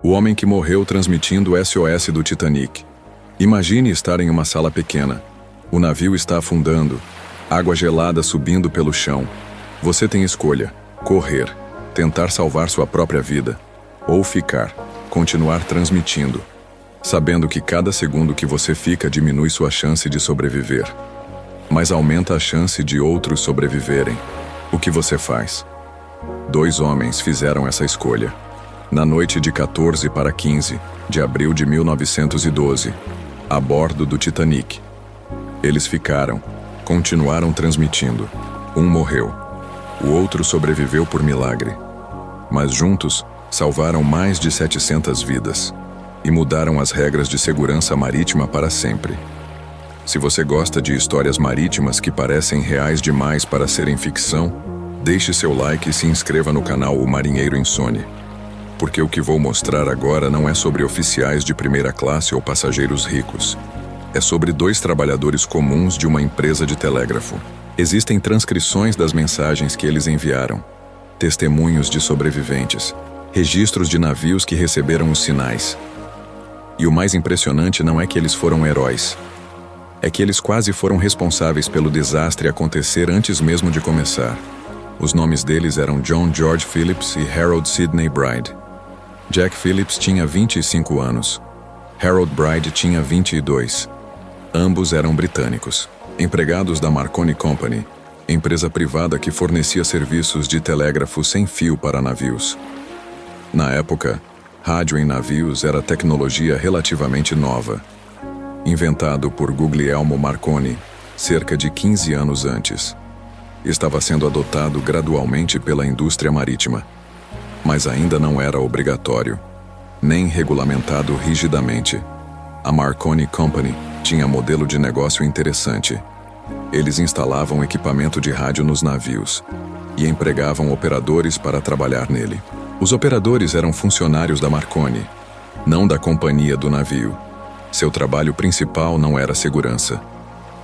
O homem que morreu transmitindo o SOS do Titanic. Imagine estar em uma sala pequena. O navio está afundando. Água gelada subindo pelo chão. Você tem escolha: correr, tentar salvar sua própria vida, ou ficar, continuar transmitindo, sabendo que cada segundo que você fica diminui sua chance de sobreviver, mas aumenta a chance de outros sobreviverem. O que você faz? 2 homens fizeram essa escolha. Na noite de 14 para 15 de abril de 1912, a bordo do Titanic. Eles ficaram, continuaram transmitindo. Um morreu. O outro sobreviveu por milagre. Mas juntos, salvaram mais de 700 vidas e mudaram as regras de segurança marítima para sempre. Se você gosta de histórias marítimas que parecem reais demais para serem ficção, deixe seu like e se inscreva no canal O Marinheiro Insone. Porque o que vou mostrar agora não é sobre oficiais de primeira classe ou passageiros ricos. É sobre 2 trabalhadores comuns de uma empresa de telégrafo. Existem transcrições das mensagens que eles enviaram, testemunhos de sobreviventes, registros de navios que receberam os sinais. E o mais impressionante não é que eles foram heróis. É que eles quase foram responsáveis pelo desastre acontecer antes mesmo de começar. Os nomes deles eram John George Phillips e Harold Sidney Bride. Jack Phillips tinha 25 anos. Harold Bride tinha 22. Ambos eram britânicos, empregados da Marconi Company, empresa privada que fornecia serviços de telégrafo sem fio para navios. Na época, rádio em navios era tecnologia relativamente nova, inventado por Guglielmo Marconi cerca de 15 anos antes. Estava sendo adotado gradualmente pela indústria marítima, mas ainda não era obrigatório, nem regulamentado rigidamente. A Marconi Company tinha modelo de negócio interessante. Eles instalavam equipamento de rádio nos navios e empregavam operadores para trabalhar nele. Os operadores eram funcionários da Marconi, não da companhia do navio. Seu trabalho principal não era segurança.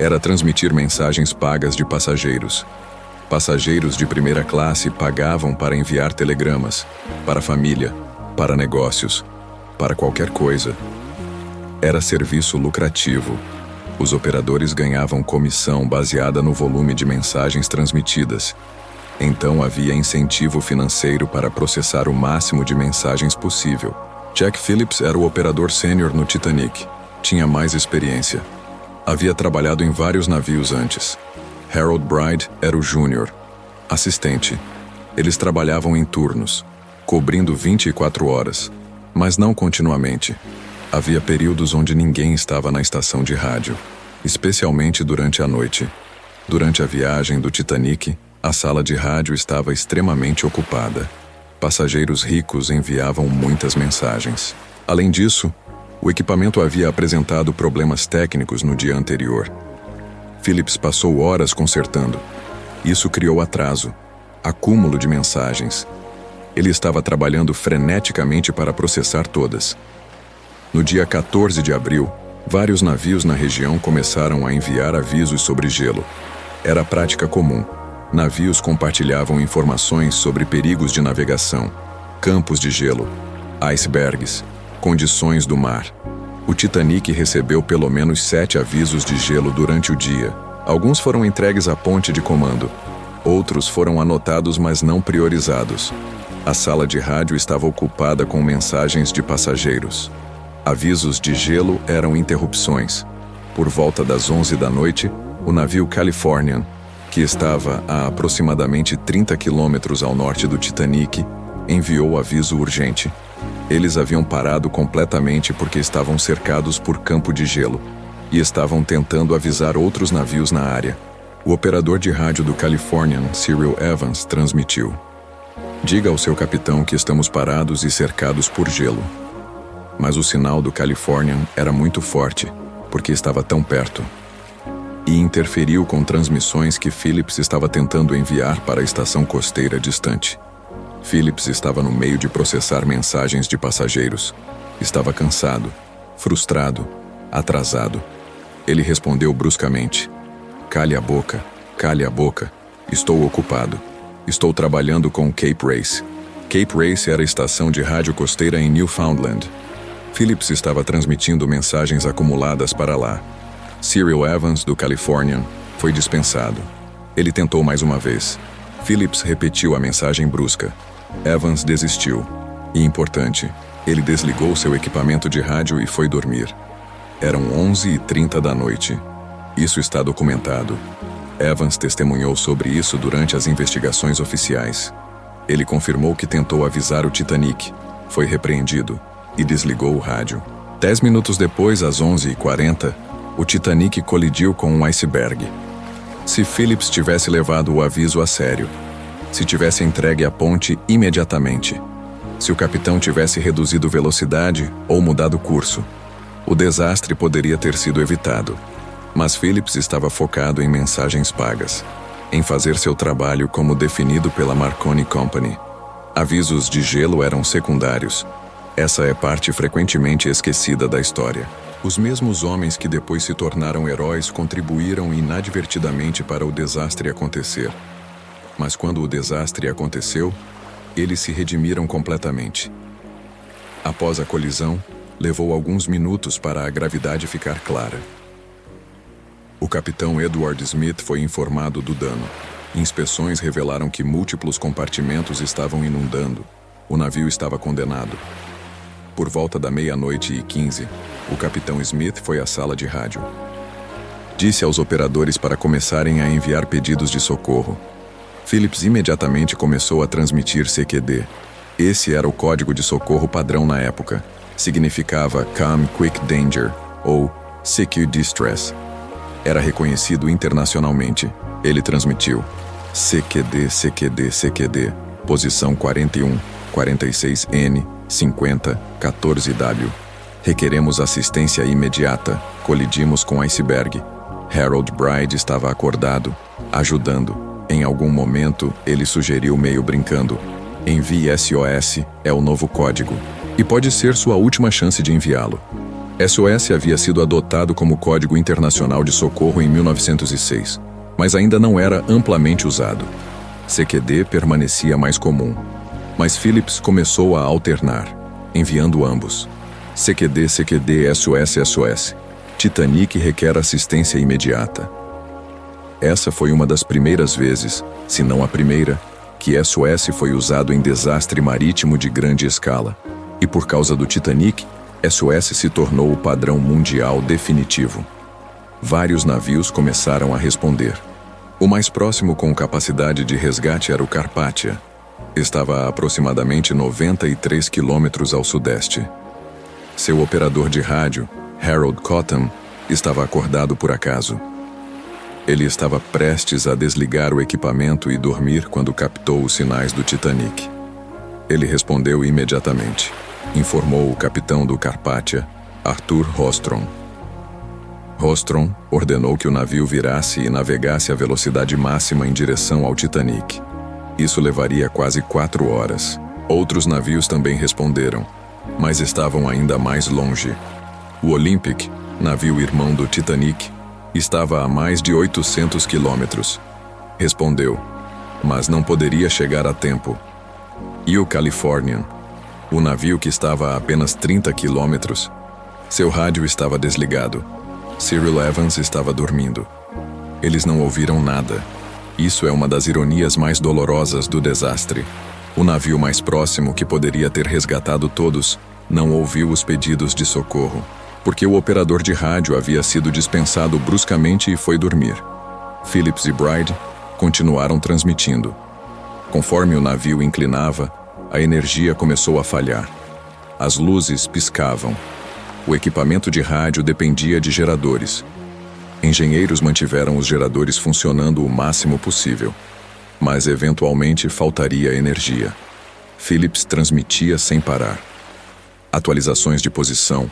Era transmitir mensagens pagas de passageiros. Passageiros de primeira classe pagavam para enviar telegramas, para a família, para negócios, para qualquer coisa. Era serviço lucrativo. Os operadores ganhavam comissão baseada no volume de mensagens transmitidas. Então havia incentivo financeiro para processar o máximo de mensagens possível. Jack Phillips era o operador sênior no Titanic. Tinha mais experiência. Havia trabalhado em vários navios antes. Harold Bride era o júnior, assistente. Eles trabalhavam em turnos, cobrindo 24 horas, mas não continuamente. Havia períodos onde ninguém estava na estação de rádio, especialmente durante a noite. Durante a viagem do Titanic, a sala de rádio estava extremamente ocupada. Passageiros ricos enviavam muitas mensagens. Além disso, o equipamento havia apresentado problemas técnicos no dia anterior. Phillips passou horas consertando. Isso criou atraso, acúmulo de mensagens. Ele estava trabalhando freneticamente para processar todas. No dia 14 de abril, vários navios na região começaram a enviar avisos sobre gelo. Era prática comum. Navios compartilhavam informações sobre perigos de navegação, campos de gelo, icebergs, condições do mar. O Titanic recebeu pelo menos 7 avisos de gelo durante o dia. Alguns foram entregues à ponte de comando. Outros foram anotados, mas não priorizados. A sala de rádio estava ocupada com mensagens de passageiros. Avisos de gelo eram interrupções. Por volta das 11 da noite, o navio Californian, que estava a aproximadamente 30 quilômetros ao norte do Titanic, enviou aviso urgente. Eles haviam parado completamente porque estavam cercados por campo de gelo e estavam tentando avisar outros navios na área. O operador de rádio do Californian, Cyril Evans, transmitiu: "Diga ao seu capitão que estamos parados e cercados por gelo." Mas o sinal do Californian era muito forte, porque estava tão perto, e interferiu com transmissões que Phillips estava tentando enviar para a estação costeira distante. Phillips estava no meio de processar mensagens de passageiros. Estava cansado, frustrado, atrasado. Ele respondeu bruscamente: cale a boca, estou ocupado. Estou trabalhando com Cape Race." Cape Race era a estação de rádio costeira em Newfoundland. Phillips estava transmitindo mensagens acumuladas para lá. Cyril Evans, do Californian, foi dispensado. Ele tentou mais uma vez. Phillips repetiu a mensagem brusca. Evans desistiu. E importante, ele desligou seu equipamento de rádio e foi dormir. Eram 11h30 da noite. Isso está documentado. Evans testemunhou sobre isso durante as investigações oficiais. Ele confirmou que tentou avisar o Titanic, foi repreendido e desligou o rádio. 10 minutos depois, às 11h40, o Titanic colidiu com um iceberg. Se Phillips tivesse levado o aviso a sério, se tivesse entregue a ponte imediatamente, se o capitão tivesse reduzido velocidade ou mudado curso, o desastre poderia ter sido evitado. Mas Phillips estava focado em mensagens pagas, em fazer seu trabalho como definido pela Marconi Company. Avisos de gelo eram secundários. Essa é parte frequentemente esquecida da história. Os mesmos homens que depois se tornaram heróis contribuíram inadvertidamente para o desastre acontecer. Mas quando o desastre aconteceu, eles se redimiram completamente. Após a colisão, levou alguns minutos para a gravidade ficar clara. O capitão Edward Smith foi informado do dano. Inspeções revelaram que múltiplos compartimentos estavam inundando. O navio estava condenado. Por volta da 00:15, o capitão Smith foi à sala de rádio. Disse aos operadores para começarem a enviar pedidos de socorro. Phillips imediatamente começou a transmitir CQD. Esse era o código de socorro padrão na época. Significava Come Quick Danger, ou CQ Distress. Era reconhecido internacionalmente. Ele transmitiu CQD, CQD, CQD, posição 41, 46N, 50, 14W. Requeremos assistência imediata. Colidimos com iceberg. Harold Bride estava acordado, ajudando. Em algum momento, ele sugeriu meio brincando: envie SOS, é o novo código. E pode ser sua última chance de enviá-lo. SOS havia sido adotado como Código Internacional de Socorro em 1906, mas ainda não era amplamente usado. CQD permanecia mais comum, mas Phillips começou a alternar, enviando ambos. CQD, CQD, SOS, SOS. Titanic requer assistência imediata. Essa foi uma das primeiras vezes, se não a primeira, que SOS foi usado em desastre marítimo de grande escala. E por causa do Titanic, SOS se tornou o padrão mundial definitivo. Vários navios começaram a responder. O mais próximo com capacidade de resgate era o Carpathia. Estava a aproximadamente 93 quilômetros ao sudeste. Seu operador de rádio, Harold Cottam, estava acordado por acaso. Ele estava prestes a desligar o equipamento e dormir quando captou os sinais do Titanic. Ele respondeu imediatamente. Informou o capitão do Carpathia, Arthur Rostron. Rostron ordenou que o navio virasse e navegasse a velocidade máxima em direção ao Titanic. Isso levaria quase 4 horas. Outros navios também responderam, mas estavam ainda mais longe. O Olympic, navio irmão do Titanic, estava a mais de 800 quilômetros. Respondeu, mas não poderia chegar a tempo. E o Californian, o navio que estava a apenas 30 quilômetros, seu rádio estava desligado. Cyril Evans estava dormindo. Eles não ouviram nada. Isso é uma das ironias mais dolorosas do desastre. O navio mais próximo, que poderia ter resgatado todos, não ouviu os pedidos de socorro, porque o operador de rádio havia sido dispensado bruscamente e foi dormir. Phillips e Bride continuaram transmitindo. Conforme o navio inclinava, a energia começou a falhar. As luzes piscavam. O equipamento de rádio dependia de geradores. Engenheiros mantiveram os geradores funcionando o máximo possível, mas eventualmente faltaria energia. Phillips transmitia sem parar. Atualizações de posição,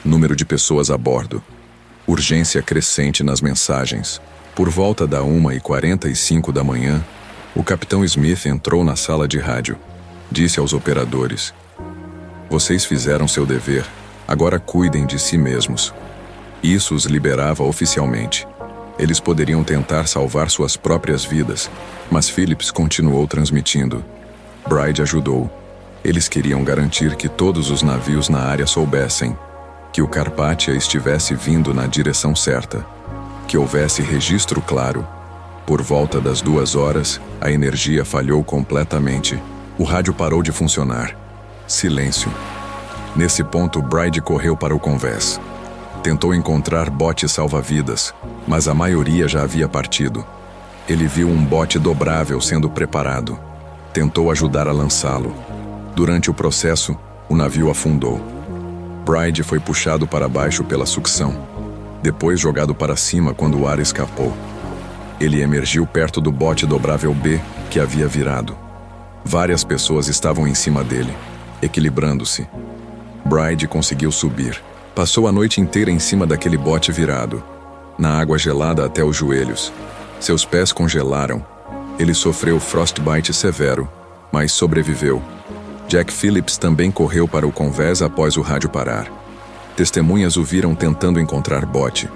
número de pessoas a bordo, urgência crescente nas mensagens. Por volta da 1h45 da manhã, o capitão Smith entrou na sala de rádio. Disse aos operadores: vocês fizeram seu dever, agora cuidem de si mesmos. Isso os liberava oficialmente. Eles poderiam tentar salvar suas próprias vidas, mas Phillips continuou transmitindo. Bride ajudou. Eles queriam garantir que todos os navios na área soubessem que o Carpathia estivesse vindo na direção certa, que houvesse registro claro. Por volta das 2 horas, a energia falhou completamente. O rádio parou de funcionar. Silêncio. Nesse ponto, Bride correu para o convés. Tentou encontrar botes salva-vidas, mas a maioria já havia partido. Ele viu um bote dobrável sendo preparado. Tentou ajudar a lançá-lo. Durante o processo, o navio afundou. Bride foi puxado para baixo pela sucção, depois jogado para cima quando o ar escapou. Ele emergiu perto do bote dobrável B, que havia virado. Várias pessoas estavam em cima dele, equilibrando-se. Bride conseguiu subir. Passou a noite inteira em cima daquele bote virado, na água gelada até os joelhos. Seus pés congelaram. Ele sofreu frostbite severo, mas sobreviveu. Jack Phillips também correu para o convés após o rádio parar. Testemunhas o viram tentando encontrar bote,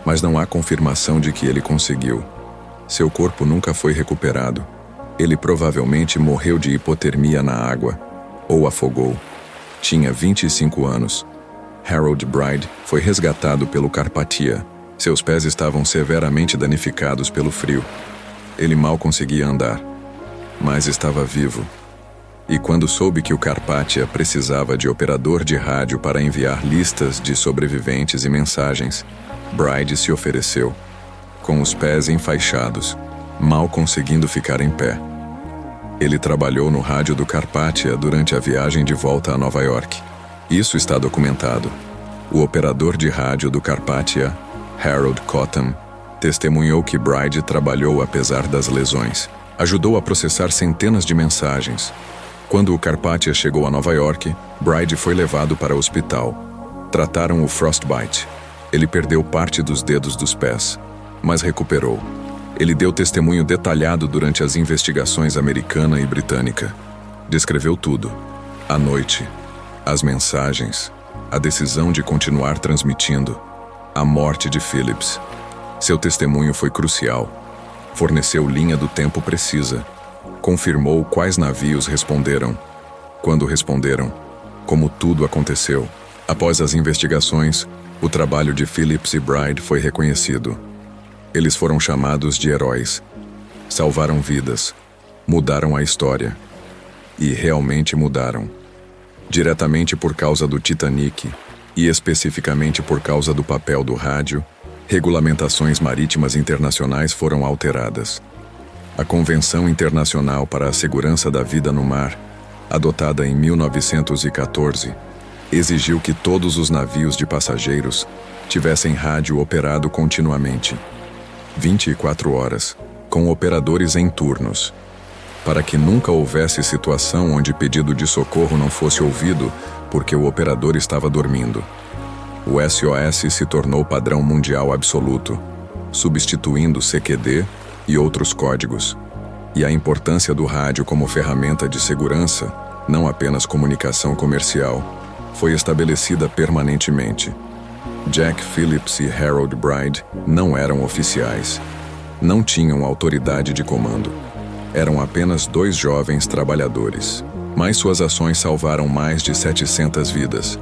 mas não há confirmação de que ele conseguiu. Seu corpo nunca foi recuperado. Ele provavelmente morreu de hipotermia na água, ou afogou. Tinha 25 anos. Harold Bride foi resgatado pelo Carpathia. Seus pés estavam severamente danificados pelo frio. Ele mal conseguia andar, mas estava vivo. E quando soube que o Carpathia precisava de operador de rádio para enviar listas de sobreviventes e mensagens, Bride se ofereceu, com os pés enfaixados, mal conseguindo ficar em pé. Ele trabalhou no rádio do Carpathia durante a viagem de volta a Nova York. Isso está documentado. O operador de rádio do Carpathia, Harold Cottam, testemunhou que Bride trabalhou apesar das lesões. Ajudou a processar centenas de mensagens. Quando o Carpathia chegou a Nova York, Bride foi levado para o hospital. Trataram o frostbite. Ele perdeu parte dos dedos dos pés, mas recuperou. Ele deu testemunho detalhado durante as investigações americana e britânica. Descreveu tudo. A noite, as mensagens, a decisão de continuar transmitindo, a morte de Phillips. Seu testemunho foi crucial. Forneceu linha do tempo precisa. Confirmou quais navios responderam, quando responderam, como tudo aconteceu. Após as investigações, o trabalho de Phillips e Bride foi reconhecido. Eles foram chamados de heróis. Salvaram vidas, mudaram a história. E realmente mudaram. Diretamente por causa do Titanic, e especificamente por causa do papel do rádio, regulamentações marítimas internacionais foram alteradas. A Convenção Internacional para a Segurança da Vida no Mar, adotada em 1914, exigiu que todos os navios de passageiros tivessem rádio operado continuamente, 24 horas, com operadores em turnos, para que nunca houvesse situação onde pedido de socorro não fosse ouvido porque o operador estava dormindo. O SOS se tornou padrão mundial absoluto, substituindo CQD e outros códigos. E a importância do rádio como ferramenta de segurança, não apenas comunicação comercial, foi estabelecida permanentemente. Jack Phillips e Harold Bride não eram oficiais. Não tinham autoridade de comando. Eram apenas 2 jovens trabalhadores. Mas suas ações salvaram mais de 700 vidas.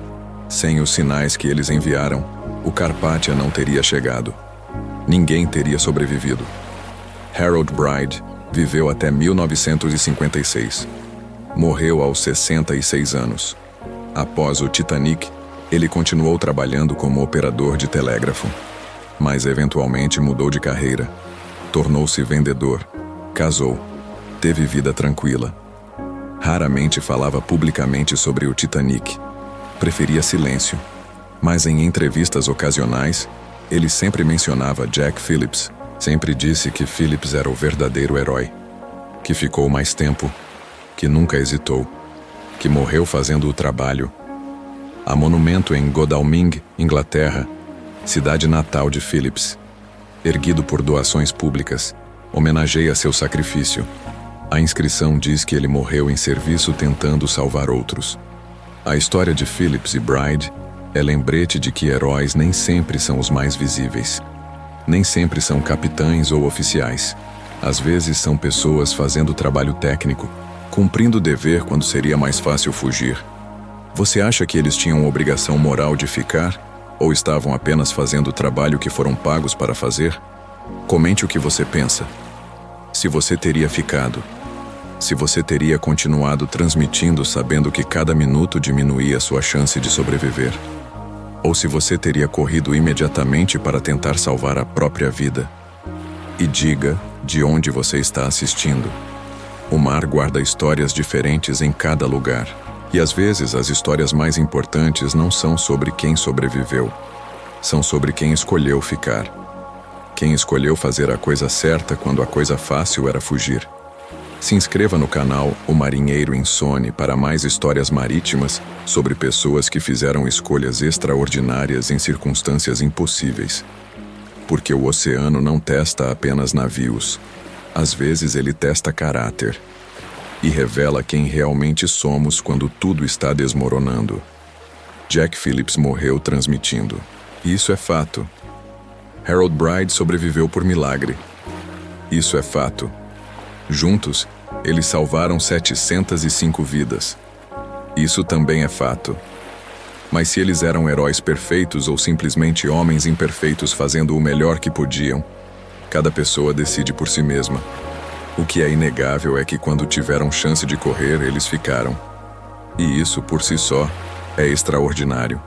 Sem os sinais que eles enviaram, o Carpathia não teria chegado. Ninguém teria sobrevivido. Harold Bride viveu até 1956. Morreu aos 66 anos. Após o Titanic, ele continuou trabalhando como operador de telégrafo, mas eventualmente mudou de carreira. Tornou-se vendedor, casou, teve vida tranquila. Raramente falava publicamente sobre o Titanic. Preferia silêncio, mas em entrevistas ocasionais, ele sempre mencionava Jack Phillips. Sempre disse que Phillips era o verdadeiro herói, que ficou mais tempo, que nunca hesitou, que morreu fazendo o trabalho. Há monumento em Godalming, Inglaterra, cidade natal de Phillips, erguido por doações públicas, homenageia seu sacrifício. A inscrição diz que ele morreu em serviço tentando salvar outros. A história de Phillips e Bride é lembrete de que heróis nem sempre são os mais visíveis. Nem sempre são capitães ou oficiais. Às vezes são pessoas fazendo trabalho técnico, cumprindo o dever quando seria mais fácil fugir. Você acha que eles tinham obrigação moral de ficar, ou estavam apenas fazendo o trabalho que foram pagos para fazer? Comente o que você pensa. Se você teria ficado. Se você teria continuado transmitindo sabendo que cada minuto diminuía sua chance de sobreviver. Ou se você teria corrido imediatamente para tentar salvar a própria vida. E diga de onde você está assistindo. O mar guarda histórias diferentes em cada lugar. E às vezes as histórias mais importantes não são sobre quem sobreviveu. São sobre quem escolheu ficar. Quem escolheu fazer a coisa certa quando a coisa fácil era fugir. Se inscreva no canal O Marinheiro Insone para mais histórias marítimas sobre pessoas que fizeram escolhas extraordinárias em circunstâncias impossíveis. Porque o oceano não testa apenas navios. Às vezes ele testa caráter. E revela quem realmente somos quando tudo está desmoronando. Jack Phillips morreu transmitindo. Isso é fato. Harold Bride sobreviveu por milagre. Isso é fato. Juntos, eles salvaram 705 vidas. Isso também é fato. Mas se eles eram heróis perfeitos ou simplesmente homens imperfeitos fazendo o melhor que podiam, cada pessoa decide por si mesma. O que é inegável é que quando tiveram chance de correr, eles ficaram. E isso, por si só, é extraordinário.